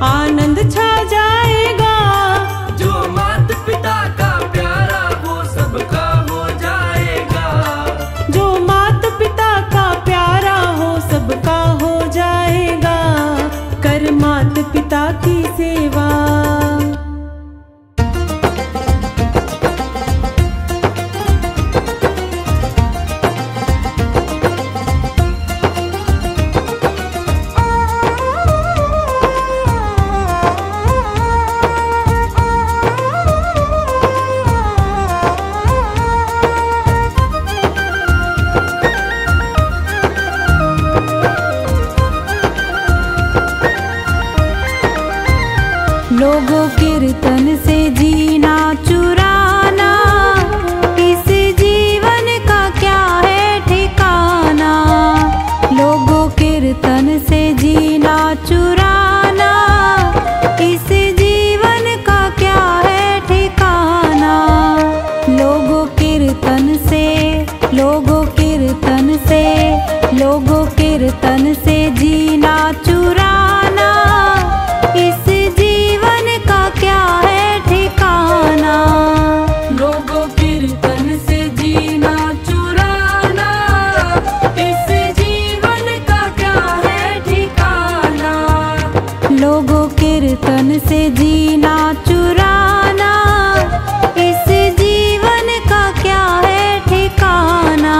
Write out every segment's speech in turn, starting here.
आनंद छा जाएगा। जो मात पिता का प्यारा वो सबका हो जाएगा। जो मात पिता का प्यारा हो सबका हो जाएगा। कर मात पिता की सेवा। लोगों कीर्तन से जीना चुराना, इस जीवन का क्या है ठिकाना। लोगों कीर्तन से जीना चुराना, इस जीवन का क्या है ठिकाना। लोगों कीर्तन से, लोगों कीर्तन से, लोगों कीर्तन से जीना चुराना, इस जीवन का क्या है ठिकाना। लोगों कीर्तन से जीना चुराना, इस जीवन का क्या है ठिकाना। लोगों कीर्तन से जीना चुराना, इस जीवन का क्या है ठिकाना।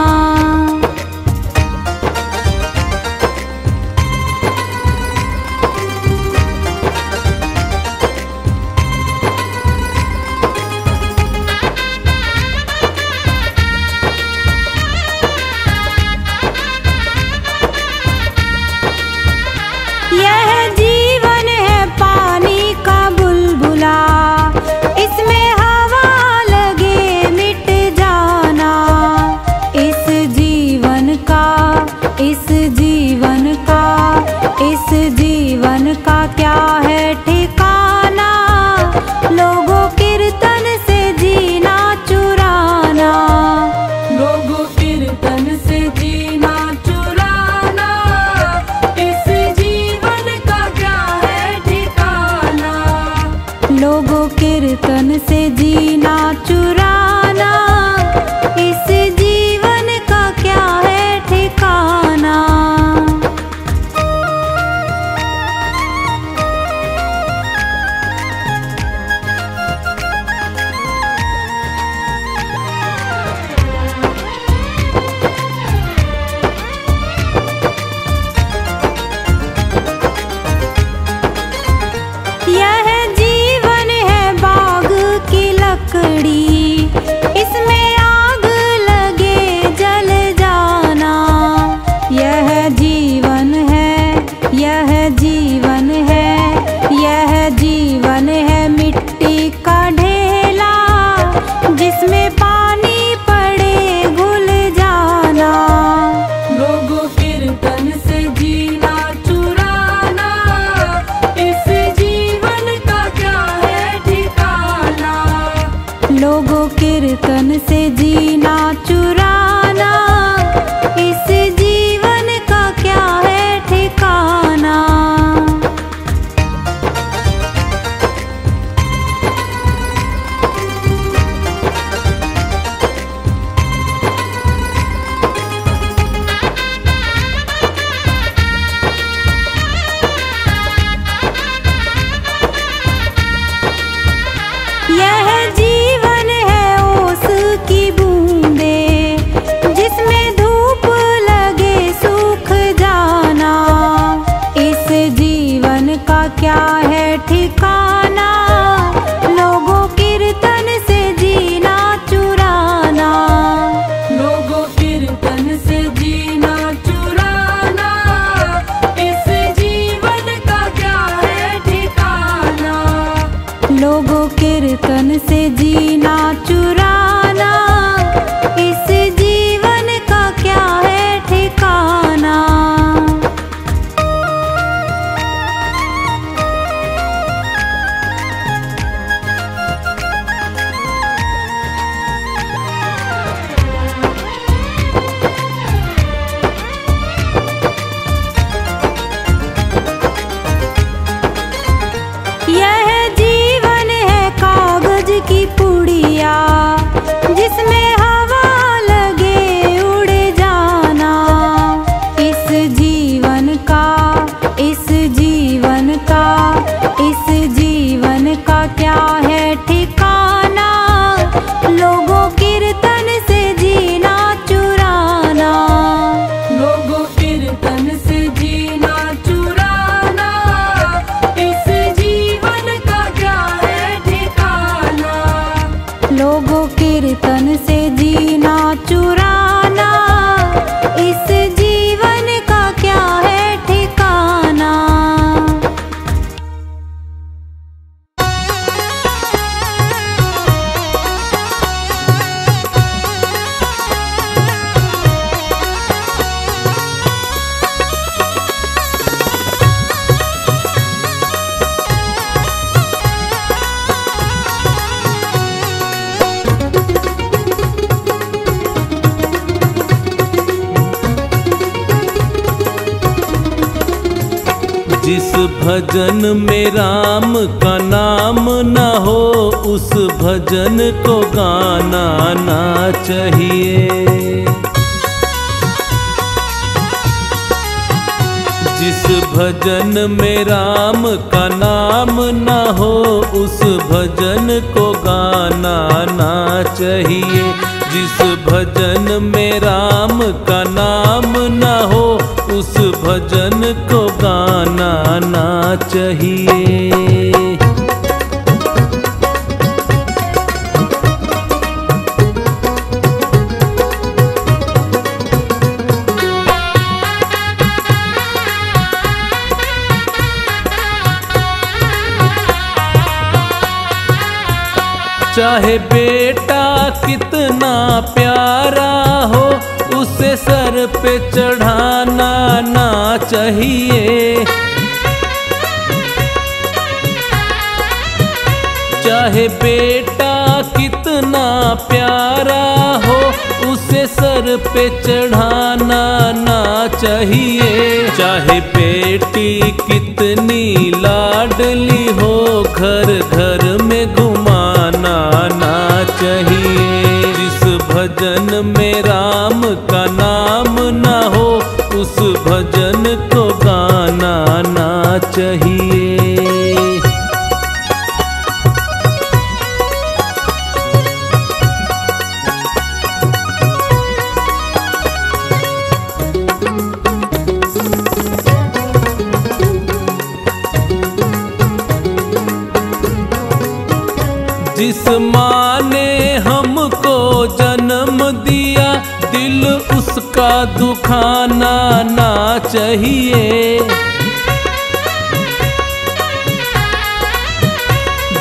यह जीवन है पानी का बुलबुला, इसमें हवा लगे मिट जाना। इस जीवन का, इस जीवन का, इस जीवन का क्या है ठिकाना। लोगों कीर्तन से जीना चुराना। लोगों कीर्तन से जीना चुराना, इस जीवन का क्या है ठिकाना। लोगों कीर्तन से जीना चुराना, इस जीवन का क्या है ठिकाना। यह जीवन है बाग की लकड़ी, इसमें आग लगे जल जाना। यह जीवन है, यह जीवन है, यह जीवन है मिट्टी का ढेला, जिसमें पानी पड़े घुल जाना। लोगों कीर्तन से जीना चुराना, इस जीवन का क्या है ठिकाना। लोगों कीर्तन से जीना चुराना, इस जीवन का क्या है ठिकाना। यह जीवन है ओस की बूंदे, जिसमें धूप लगे सूख जाना। इस जीवन का क्या है ठिकाना। लोगों कीर्तन से जीना चुराना। लोगों कीर्तन से जीना चुराना, इस जीवन का क्या है ठिकाना। लोगों कीर्तन से जीना चुराना, इस जीवन का क्या है ठिकाना। दिया जिसमें हवा लगे उड़ जाना। इस जीवन का इस जीवन का इस जीवन का क्या है ठिकाना। लोगों कीर्तन से जीना चुराना। लोगों कीर्तन से जीना चुराना। इस जीवन का क्या है ठिकाना। लोगों कीर्तन से जीना चुराना। इस जीवन का क्या है ठिकाना। जिस भजन में राम का नाम न हो उस भजन को गाना ना चाहिए। जिस भजन में राम का नाम न हो उस भजन को गाना ना चाहिए। जिस भजन में राम का नाम न हो उस भजन को गाना ना चाहिए। चाहे बेटा कितना प्यारा हो उसे सर पे चढ़ाना ना चाहिए। चाहे बेटा कितना प्यारा हो उसे सर पे चढ़ाना ना चाहिए। चाहे बेटी कितनी लाडली हो घर घर में घुमाना ना चाहिए। जिस भजन में राम का नाम न हो उस भजन को गाना ना चाहिए। जिस माँ ने हमको जन्म दिया दिल उसका दुखाना ना चाहिए।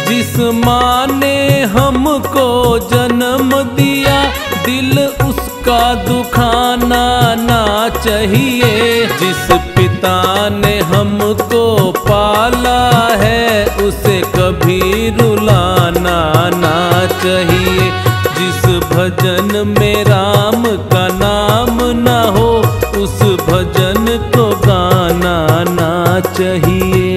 जिस माँ ने हमको जन्म दिया दिल उसका दुखाना ना चाहिए। जिस पिता ने हमको पाला है उसे कभी रुलाना ना चाहिए। जिस भजन में राम का नाम न हो उस भजन को गाना ना चाहिए।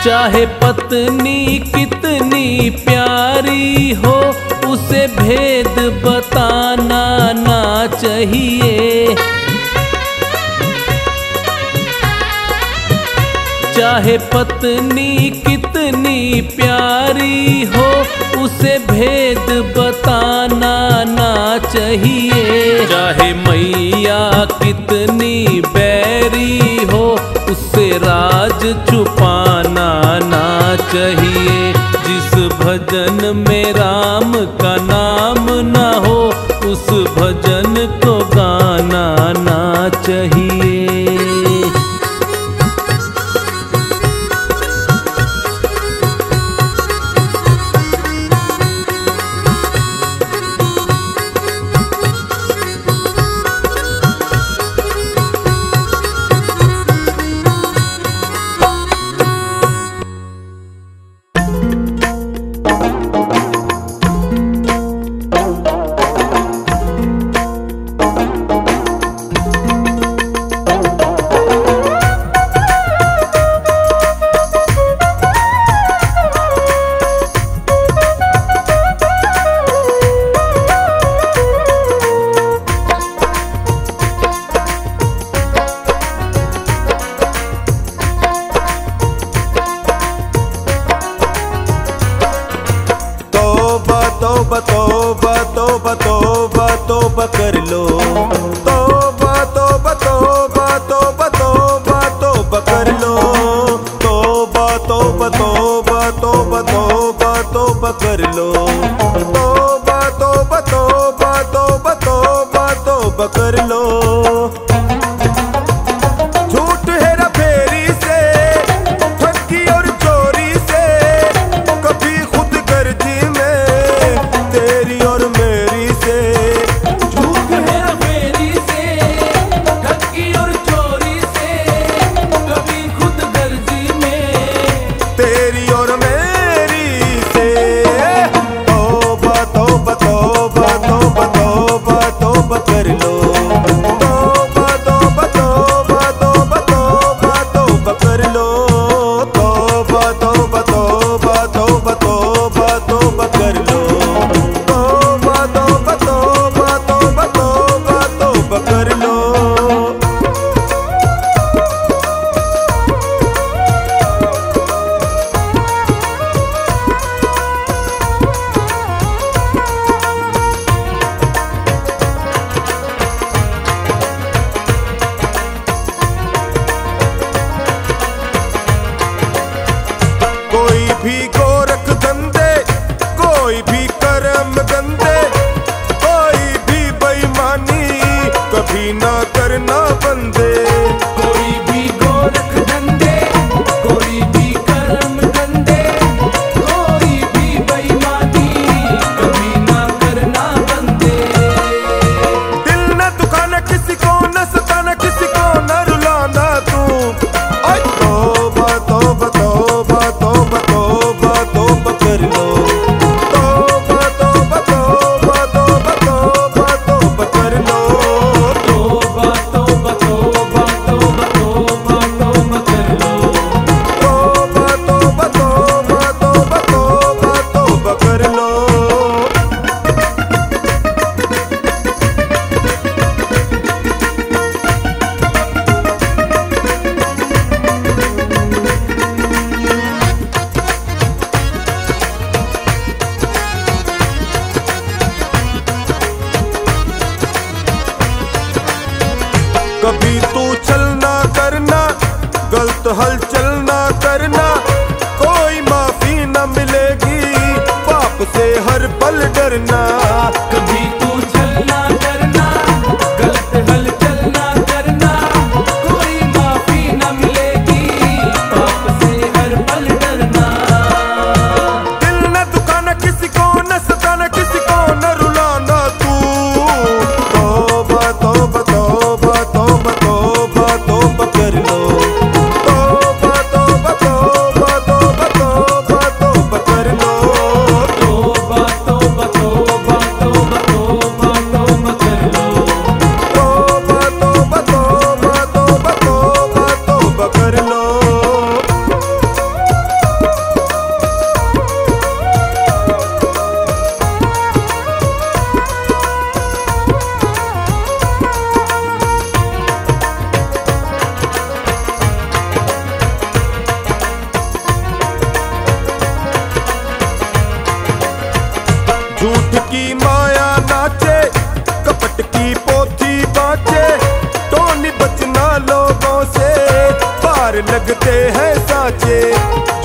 चाहे पत्नी कितनी प्यारी हो उसे भेद बताना ना चाहिए। चाहे पत्नी कितनी प्यारी हो उसे भेद बताना ना चाहिए। चाहे मैया कितनी बैरी हो उससे राज छुपाना ना चाहिए। जिस भजन में राम का नाम न हो उस भजन को गाना ना चाहिए। तौबा तौबा तौबा तौबा कर लो। तौबा तौबा तौबा तौबा तौबा तौबा कर लो। तौबा तौबा तौबा तौबा तौबा तौबा कर लो। तौबा तौबा तौबा तौबा तौबा तौबा कर लो। झूठ हेरा फेरी से, ठगी और चोरी से, कभी खुद गर्जी में तेरी और मेरी से। झूठ हेरा फेरी से, ठगी और चोरी से, कभी खुद गर्जी में तेरी और मेरी से। तौबा तौबा तौबा तौबा तौबा तौबा कर लो। तौबा तौबा तौबा तौबा तौबा तौबा कर लो। तौबा तौबा तौबा तौबा तौबा तौबा कर लो। तौबा तौबा तौबा तौबा तौबा तौबा कर लो। कोई भी गोरख धंधे, कोई भी कर्म गंदे, कोई भी बेईमानी कभी ना करना बंदे। कोई भी गोरख धंधे, कोई भी कर्म गंदे, कोई भी बेईमानी कभी ना करना बंदे। दिल न दुखाना किसी को, न सताना किसी को, न रुलाना तू। ओए तौबा तौबा तौबा तौबा तौबा तौबा कर लो। तौबा तौबा तौबा तौबा तौबा तौबा कर लो। तौबा तौबा तौबा तौबा तौबा तौबा कर लो। तौबा तौबा तौबा तौबा तौबा तौबा कर लो। कभी तू चलना करना, गलत हलचल ना करना, कोई माफी न मिलेगी, पाप से हर पल डरना। कभी तू चलना करना, गलत हलचल ना करना, कोई माफी न मिलेगी, पाप से हर पल डरना। दिल न दुखाना किसी को, न सताना किसी को, न रुलाना तू। तौबा तौबा तौबा तौबा तौबा तौबा कर लो। तौबा तौबा तौबा तौबा तौबा तौबा कर लो। तौबा तौबा तौबा तौबा तौबा तौबा कर लो। तौबा तौबा तौबा तौबा तौबा तौबा कर लो। झूठ की माया नाचे, कपट की पोथी बाँचे, टोनी बचना लोगों से, पार लगते हैं साचे।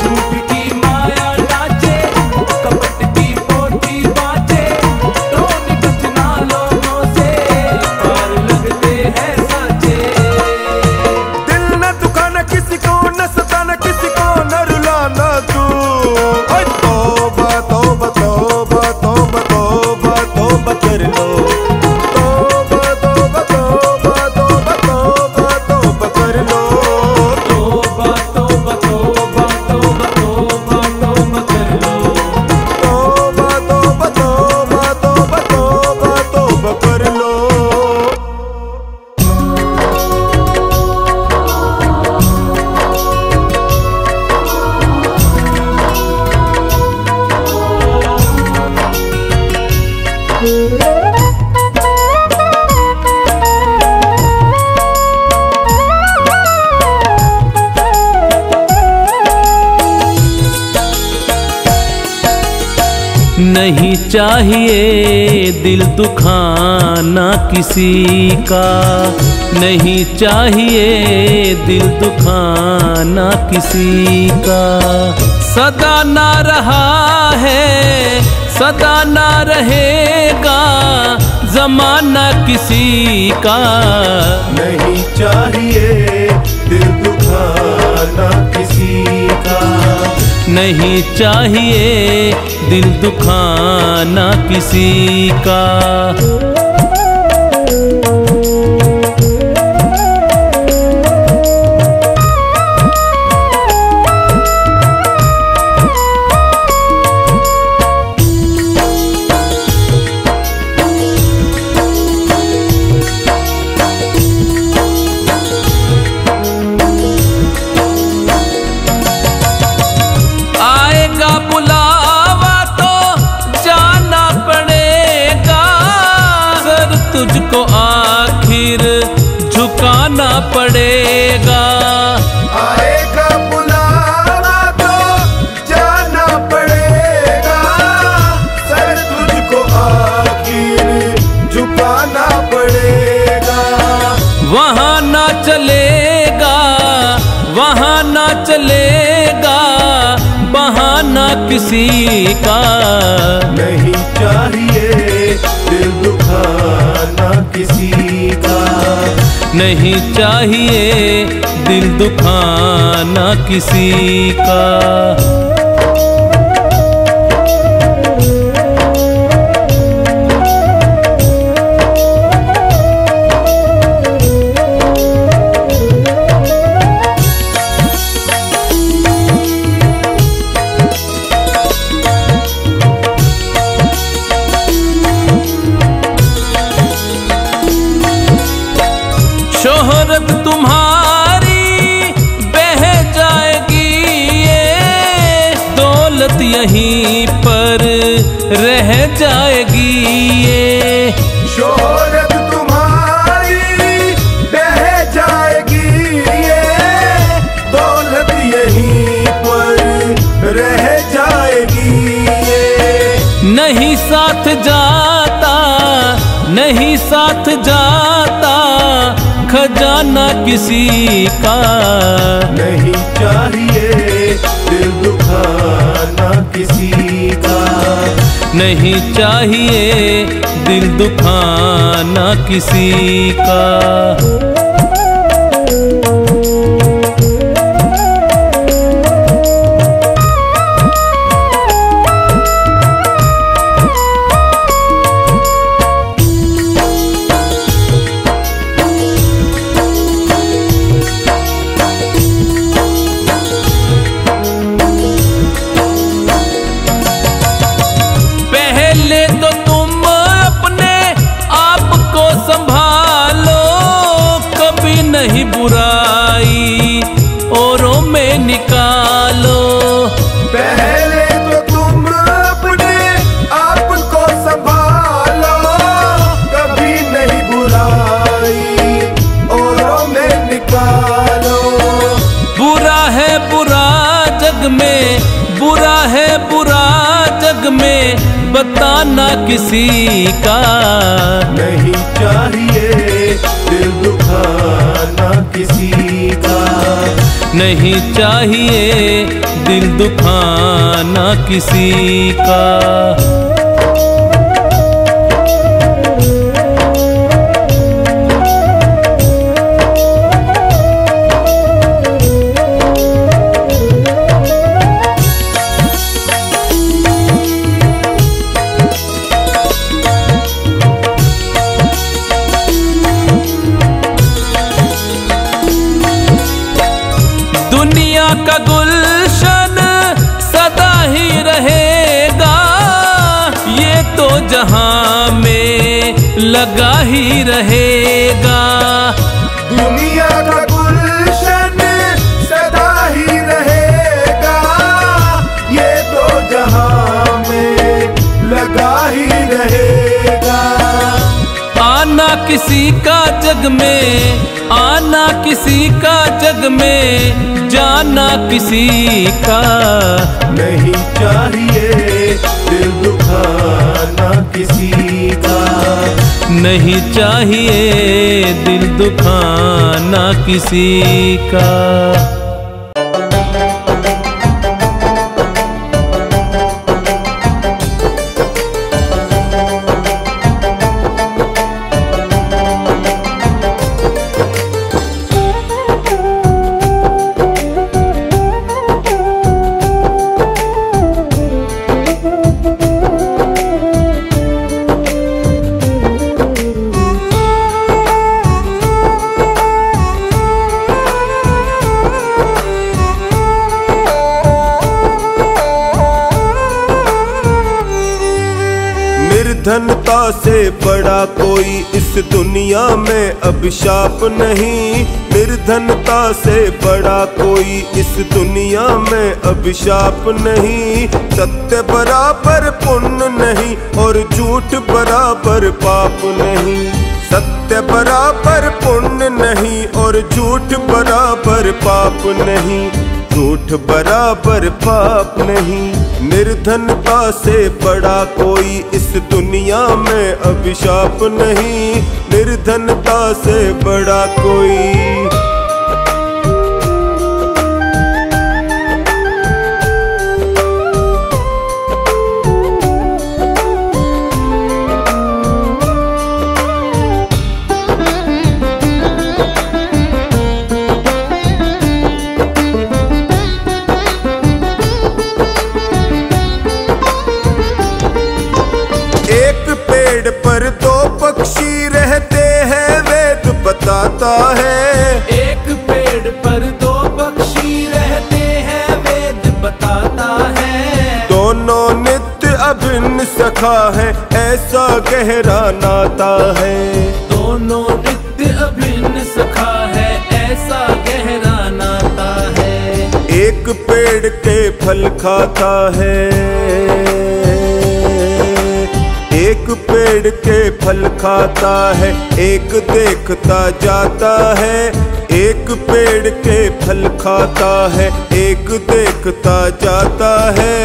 झूठ की माया नाचे, कपट की पोथी बाँचे, टोनी बचना लोगों से, पार लगते हैं साचे। दिल न दुखाना किसी को, न सताना किसी को, न रुलाना तू। ओए तौबा तौबा तौबा तौबा तौबा तौबा कर लो। तौबा तौबा तौबा तौबा तौबा तौबा कर लो। तौबा तौबा तौबा तौबा तौबा तौबा कर लो। तौबा तौबा तौबा तौबा तौबा तौबा कर लो। नहीं चाहिए दिल दुखाना किसी का, नहीं चाहिए दिल दुखाना किसी का। सदा ना रहा है सदा ना रहेगा जमाना किसी का, नहीं चाहिए दिल दुखाना किसी का, नहीं चाहिए दिल दुखाना किसी का। तुझको आखिर झुकाना पड़ेगा। आएगा बुलावा तो जाना पड़ेगा, सर तुझको आखिर झुकाना पड़ेगा। वहाँ ना चलेगा वहाँ ना चलेगा बहाना किसी का, नहीं चाहिए दिल दुखाना किसी का, नहीं चाहिए दिल दुखाना किसी का। शोहरत तुम्हारी बह जाएगी ये, दौलत यहीं पर रह जाएगी ये। शोहरत तुम्हारी बह जाएगी ये, दौलत यहीं पर रह जाएगी ये। नहीं साथ जाता नहीं साथ जाता खजाना किसी का, नहीं चाहिए दिल दुखाना किसी का, नहीं चाहिए दिल दुखाना किसी का। नहीं बुराई औरों में निकालो, पहले तो तुम अपने आप को संभालो, कभी नहीं बुराई औरों में निकालो। बुरा है बुरा जग में बुरा है बुरा जग में बताना किसी का, नहीं चाहिए दिल दुखाना किसी का, नहीं चाहिए दिल दुखाना किसी का। दुनिया का गुलशन सदा ही रहेगा, ये तो जहां में लगा ही रहेगा। दुनिया का गुलशन सदा ही रहेगा, ये तो जहां में लगा ही रहेगा। आना किसी का जग में आना किसी का जग में जाना किसी का, नहीं चाहिए दिल दुखाना किसी का। नहीं चाहिए दिल दुखाना किसी का। निर्धनता से बड़ा कोई इस दुनिया में अभिशाप नहीं। निर्धनता से बड़ा कोई इस दुनिया में अभिशाप नहीं। सत्य बराबर पुण्य नहीं और झूठ बराबर पाप नहीं। सत्य बराबर पुण्य नहीं और झूठ बराबर पाप नहीं। झूठ बराबर पाप नहीं। निर्धनता से बड़ा कोई इस दुनिया में अभिशाप नहीं। निर्धनता से बड़ा कोई। पर दो पक्षी रहते हैं वेद बताता है। एक पेड़ पर दो पक्षी रहते हैं वेद बताता है। दोनों नित्य अभिन्न सखा है ऐसा गहरा नाता है। दोनों नित्य अभिन्न सखा है ऐसा गहरा नाता है। एक पेड़ के फल खाता है। एक पेड़ के फल खाता है एक देखता जाता है। एक पेड़ के फल खाता है एक देखता जाता है।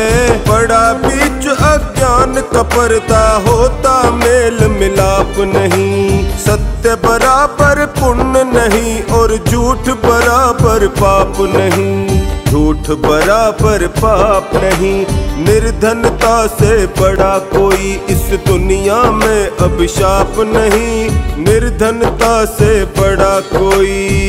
बड़ा बीच अज्ञान कपरता होता मेल मिलाप नहीं। सत्य बराबर पुण्य नहीं और झूठ बराबर पाप नहीं। झूठ बराबर पाप नहीं। निर्धनता से बड़ा कोई इस दुनिया में अभिशाप नहीं। निर्धनता से बड़ा कोई।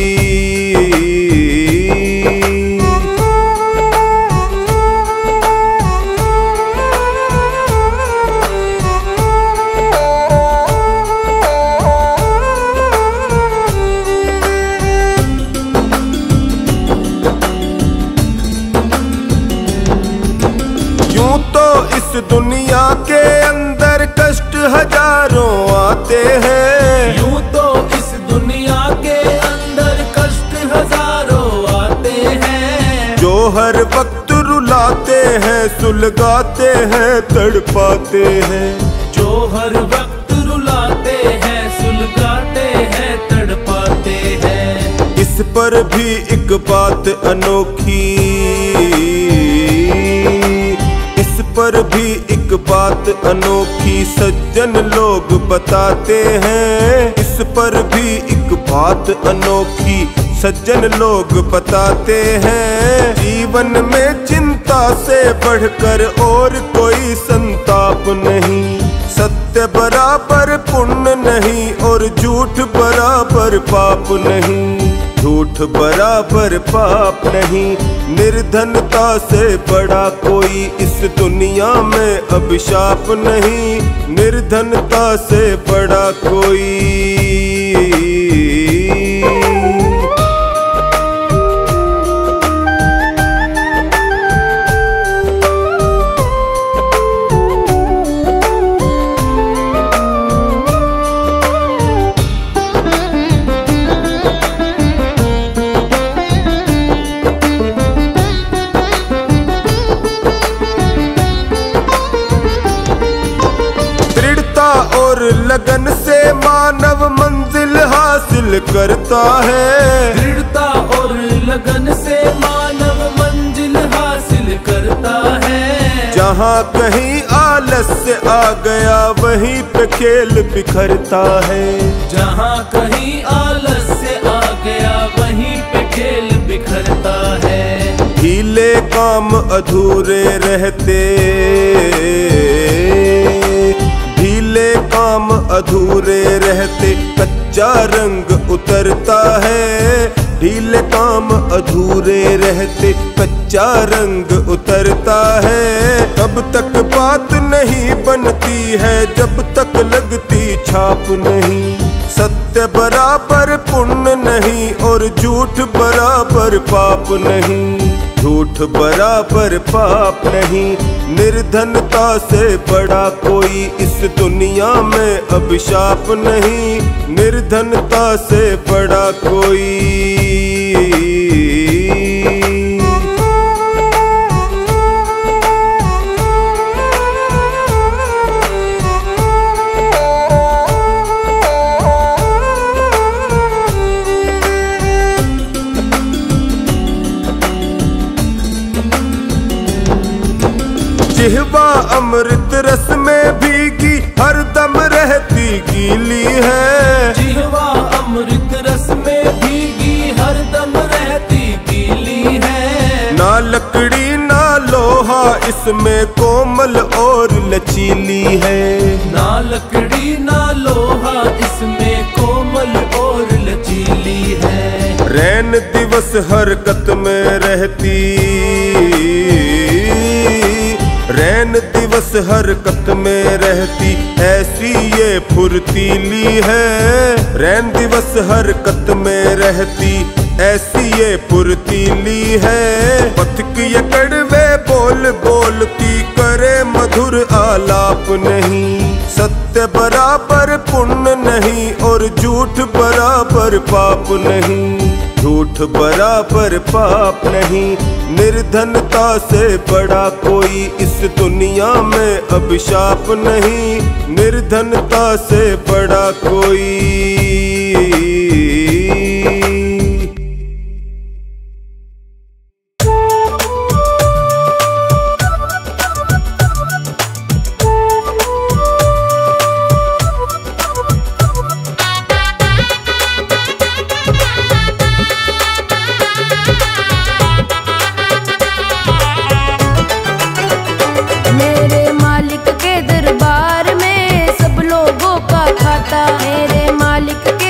इस दुनिया के अंदर कष्ट हजारों आते हैं। यूं तो इस दुनिया के अंदर कष्ट हजारों आते हैं। जो हर वक्त रुलाते हैं सुलगाते हैं तड़पाते हैं। जो हर वक्त रुलाते हैं सुलगाते हैं तड़पाते हैं। इस पर भी एक बात अनोखी। पर भी एक बात अनोखी सज्जन लोग बताते हैं। इस पर भी एक बात अनोखी सज्जन लोग बताते हैं। जीवन में चिंता से बढ़कर और कोई संताप नहीं। सत्य बराबर पुण्य नहीं और झूठ बराबर पाप नहीं। झूठ बराबर पाप नहीं। निर्धनता से बड़ा कोई इस दुनिया में अभिशाप नहीं। निर्धनता से बड़ा कोई। लगन से मानव मंजिल हासिल करता है। दृढ़ता और लगन से मानव मंजिल हासिल करता है। जहाँ कहीं आलस्य आ गया वहीं पे खेल बिखरता है। जहाँ कहीं आलस्य आ गया वहीं पे खेल बिखरता है। ढीले काम अधूरे रहते, ढीले काम अधूरे रहते कच्चा रंग उतरता है। ढीले काम अधूरे रहते कच्चा रंग उतरता है। तब तक बात नहीं बनती है जब तक लगती छाप नहीं। सत्य बराबर पुण्य नहीं और झूठ बराबर पाप नहीं। झूठ बराबर पाप नहीं। निर्धनता से बड़ा कोई इस दुनिया में अभिशाप नहीं। निर्धनता से बड़ा कोई। जिह्वा अमृत रस में भीगी हरदम रहती गीली है। जिह्वा अमृत रस में भीगी हरदम रहती गीली है। ना लकड़ी ना लोहा इसमें कोमल और लचीली है। ना लकड़ी ना लोहा इसमें कोमल और लचीली है। रैन दिवस हरकत में रहती, रैन दिवस हरकत में रहती ऐसी ये फुर्तीली है। रैन दिवस हरकत में रहती ऐसी ये फुर्तीली है। पथ की ये कड़वे बोल बोलती करे मधुर आलाप नहीं। सत्य बराबर पुण्य नहीं और झूठ बराबर पाप नहीं। झूठ बराबर पाप नहीं। निर्धनता से बड़ा कोई इस दुनिया में अभिशाप नहीं। निर्धनता से बड़ा कोई। मेरे मालिक के दरबार में सब लोगों का खाता। मेरे मालिक के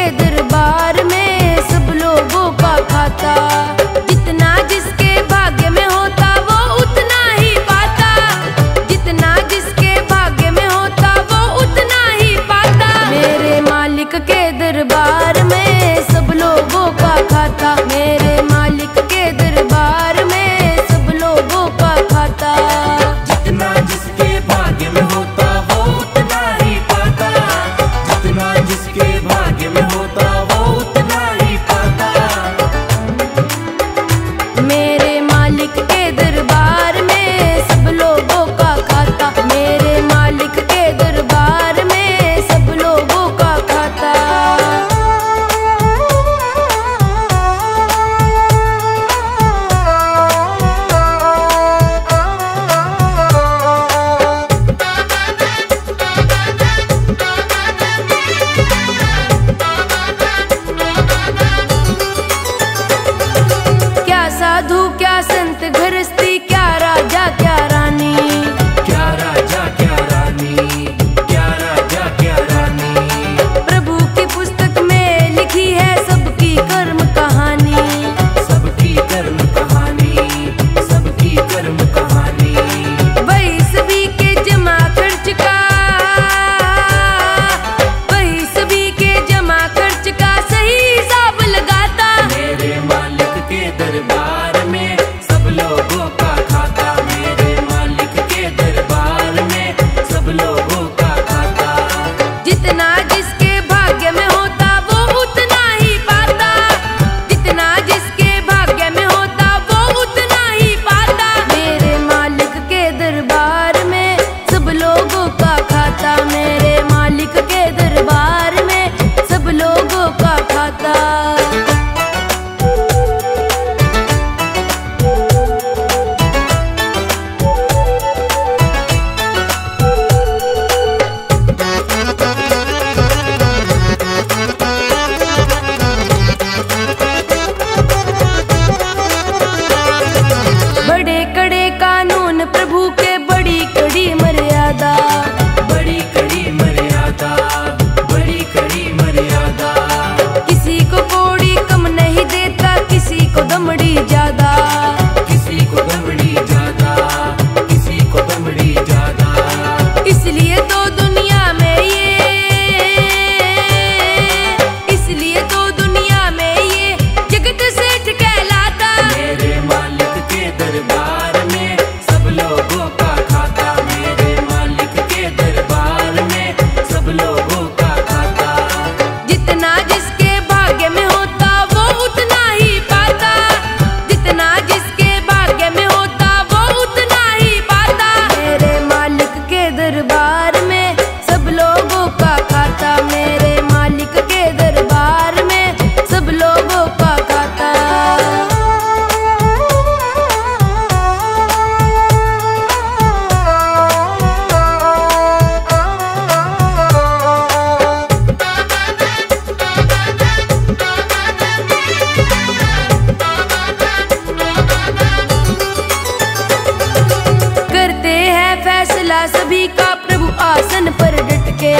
सभी का प्रभु आसन पर डट के,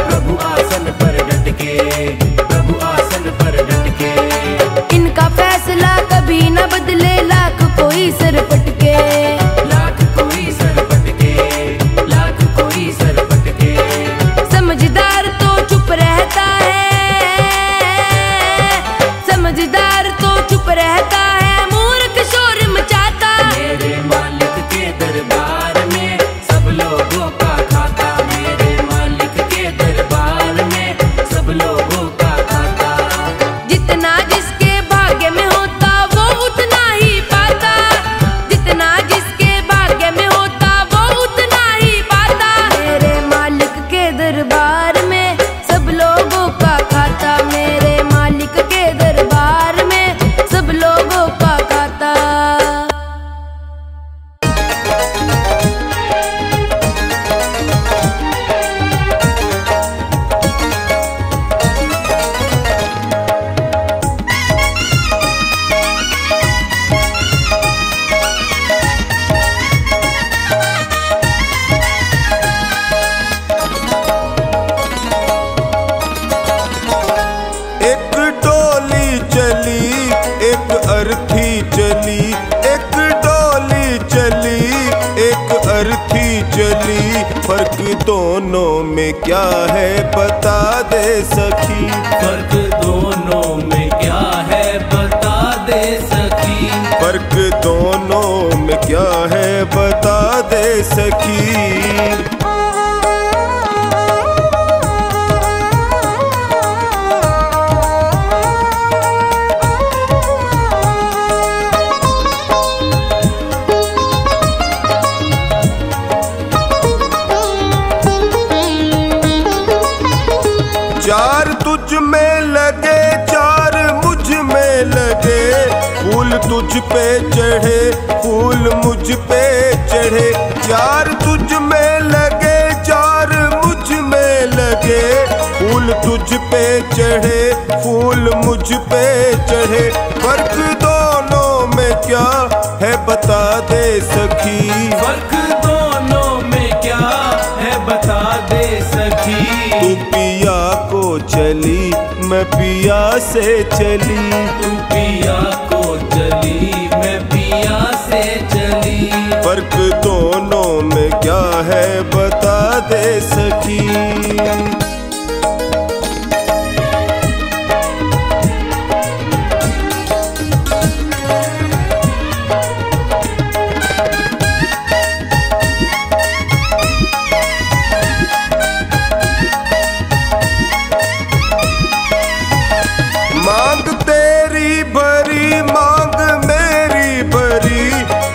प्रभु आसन पर डट के, प्रभु आसन पर डट के। इनका फैसला कभी न बदले, लाख कोई सर पटके, लाख कोई सर पटके, लाख कोई सर पटके। समझदार तो चुप रहता है, समझदार तो चुप रहता है, मूर्ख शोर मचाता। मेरे मालिक के दरबार में सब लोगों का खाता, मेरे मालिक के दरबार में सब लोगों का खाता। जितना जिसके भाग्य में होता वो उतना ही पाता, जितना जिसके भाग्य में होता वो उतना ही पाता। मेरे मालिक के दरबार में सब लोगों का खाता, मेरे मालिक के दरबार में सब लोगों का खाता। एक डोली चली, एक अर्थी चली, एक डोली चली, एक अर्थी चली। फर्क दोनों में क्या है बता दे सखी, फर्क दोनों में क्या है बता दे सखी, फर्क दोनों में क्या है बता दे सखी। चार तुझ में लगे, चार मुझ में लगे, फूल तुझ पे चढ़े, फूल मुझ पे चढ़े। चार तुझ में लगे, चार मुझ में लगे, फूल तुझ पे चढ़े, फूल मुझ पे चढ़े। फर्क दोनों में क्या है बता दे सखी, फर्क दोनों में क्या है बता दे सखी। तू पिया को चली, मैं पिया से चली, तू पिया को चली, मैं पिया से चली। फर्क दोनों में क्या है बता दे सखी। मांग तेरी भरी, मांग मेरी भरी,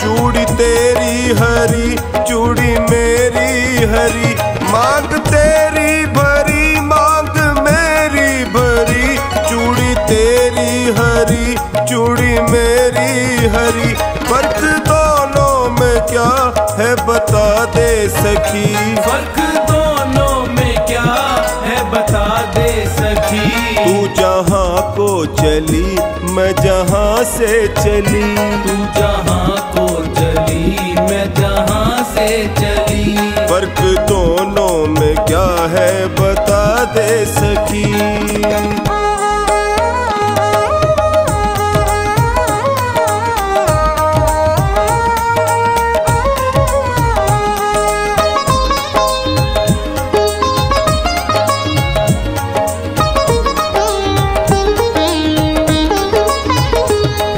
चूड़ी तेरी हरी, चूड़ी मेरी हरी। मांग तेरी भरी, मांग मेरी भरी, चूड़ी तेरी हरी, चूड़ी मेरी हरी। फर्क दोनों में क्या है बता दे सखी, फर्क दोनों में क्या है बता दे सखी। तू जहाँ को चली, मैं जहाँ से चली, तू जहाँ को चली, मैं जहाँ से चली। फर्क दोनों में क्या है बता दे सखी।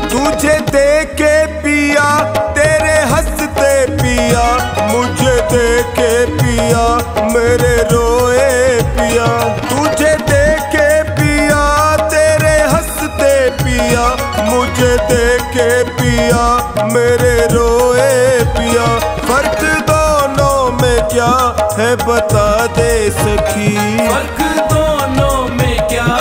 तुझे देखे पिया, तेरे हंसते पिया, मुझे देखे पिया, मेरे रोए पिया। तुझे देखे पिया, तेरे हंसते पिया, मुझे देखे पिया, मेरे रोए पिया। फर्क दोनों में क्या है बता दे सखी, फर्क दोनों में क्या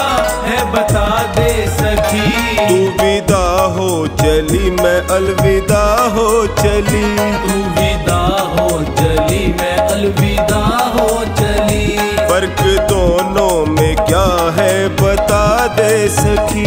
है बता दे सखी। तू विदा हो चली, मैं अलविदा हो चली, तू विदा हो चली, मैं अलविदा हो चली। फर्क दोनों में क्या है बता दे सखी।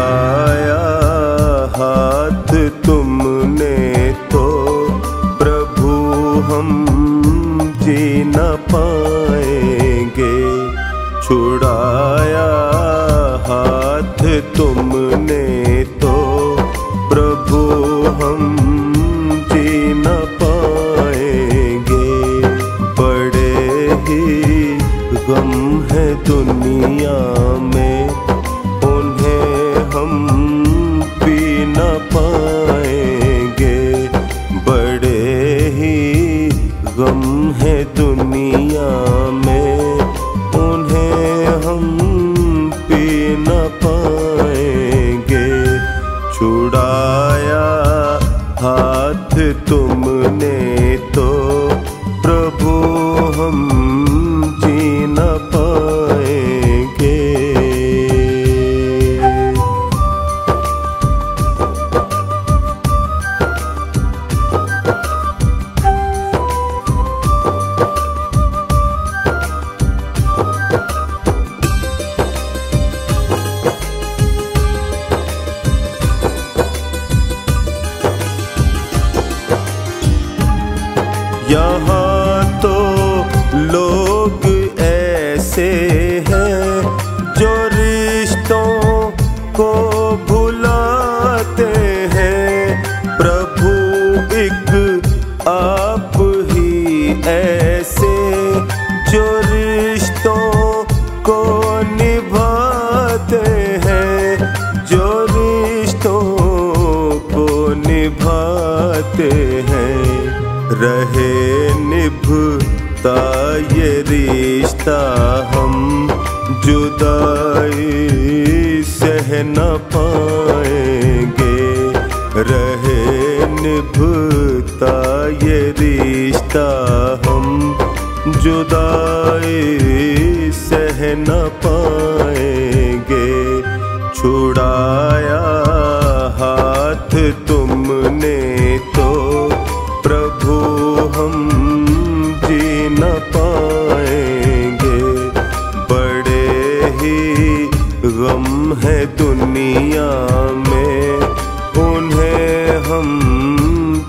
छुड़ाया हाथ तुमने तो प्रभु हम जी न पाएंगे। छुड़ाया हाथ तुमने तो प्रभु हम जी न पाएंगे। बड़े ही गम है दुनिया में, उन्हें हम पी न पाएंगे। बड़े ही गम है दुनिया में, उन्हें हम पी न पाएंगे। छुड़ाया हाथ तुमने तो प्रभु हम जी न पाएंगे। यहाँ तो लोग ऐसे हैं जो रिश्तों को भुलाते हैं। प्रभु एक आप ही ऐसे जो रिश्तों को निभाते हैं, जो रिश्तों को निभाते हैं। रहे निभता ये रिश्ता हम जुदाई सह न पाएंगे। रहे निभता ये रिश्ता हम जुदाई सह न पाएंगे। छुड़ाया हाथ तुमने तो प्रभु हम जी न पाएंगे। बड़े ही गम है दुनिया में, उन्हें हम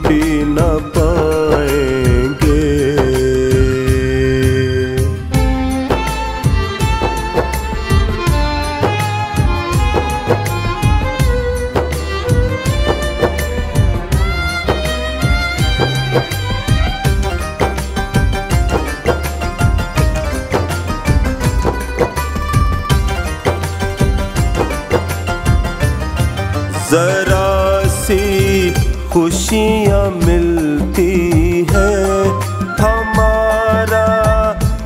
पी न पाएंगे। जरा सी खुशियाँ मिलती है, हमारा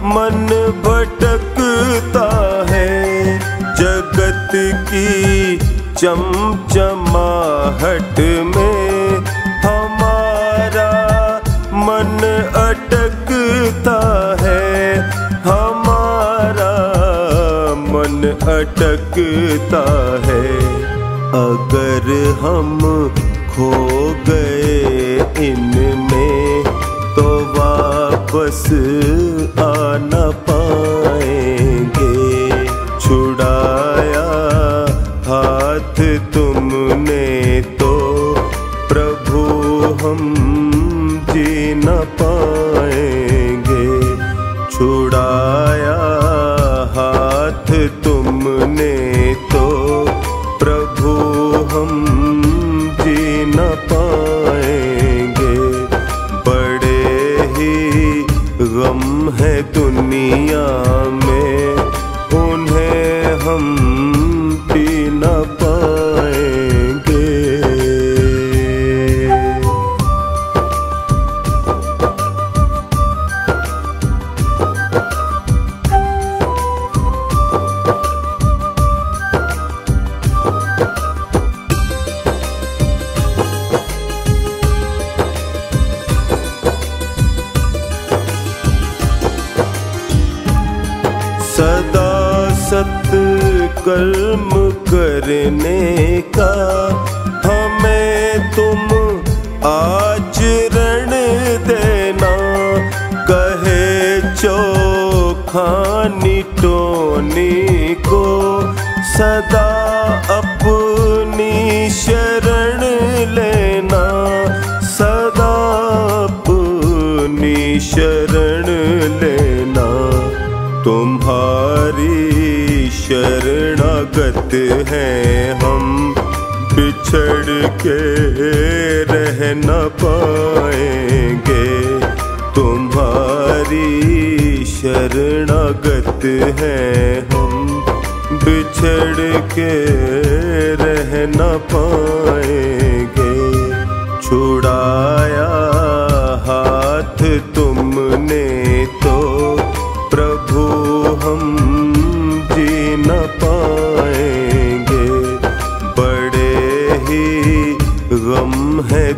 मन भटकता है। जगत की चमचमाहट में हमारा मन अटकता है। हमारा मन अटकता है। अगर हम खो गए इनमें तो वापस आ न पाएंगे। छुड़ाया हाथ तुमने तो प्रभु हम जी न पाएंगे। छुड़ाया हाथ तुमने तो प्रभु हम जी न पाएंगे। बड़े ही गम है दुनिया में, उन्हें हम पी न पाएंगे। सदा सत्कर्म करने का हमें तुम आचरण देना। कहे चोखानी टोनी को सदा अपना हैं हम, बिछड़ के रह न पाएंगे। तुम्हारी शरणागत हैं हम, बिछड़ के रह न पाएंगे। छुड़ाया हाथ तुमने तो प्रभु हम जी न पाएंगे। बड़े ही गम है